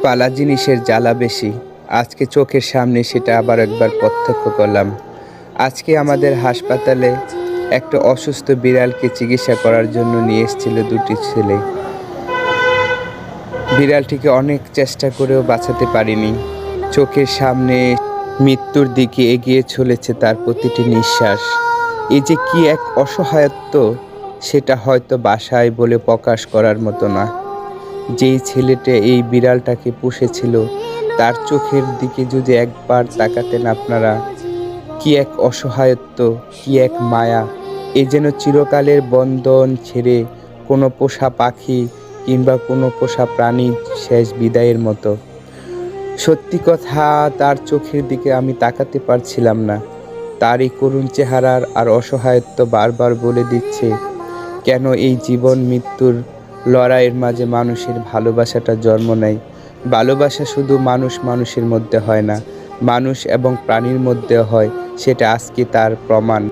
পালা জিনিসের জ্বালা বেশি। আজকে চোখের সামনে সেটা আবার একবার প্রত্যক্ষ করলাম। আজকে আমাদের হাসপাতালে একটা অসুস্থ বিড়ালকে চিকিৎসা করার জন্য নিয়ে এসেছিল দুটি ছেলে। বিড়ালটিকে অনেক চেষ্টা করেও বাঁচাতে পারিনি। চোখের সামনে মৃত্যুর দিকে এগিয়ে চলেছে তার প্রতিটি নিঃশ্বাস। এই যে কি এক অসহায়ত্ব, সেটা হয়তো ভাষায় বলে প্রকাশ করার মতো না। যেই ছেলেটা এই বিড়ালটাকে পুষেছিল, তার চোখের দিকে যদি একবার তাকাতেন আপনারা, কি এক অসহায়ত্ব, কি এক মায়া। এ যেন চিরকালের বন্ধন ছেড়ে কোনো পোষা পাখি কিংবা কোনো পোষা প্রাণীর শেষ বিদায়ের মতো। সত্যি কথা, তার চোখের দিকে আমি তাকাতে পারছিলাম না। তার এই করুণ চেহারার আর অসহায়ত্ব বারবার বলে দিচ্ছে, কেন এই জীবন মৃত্যুর লড়াইয়ের মাঝে মানুষের ভালোবাসাটা জন্ম নেয়। ভালোবাসা শুধু মানুষ মানুষের মধ্যে হয় না, মানুষ এবং প্রাণীর মধ্যে হয়। সেটা আজকে তার প্রমাণ।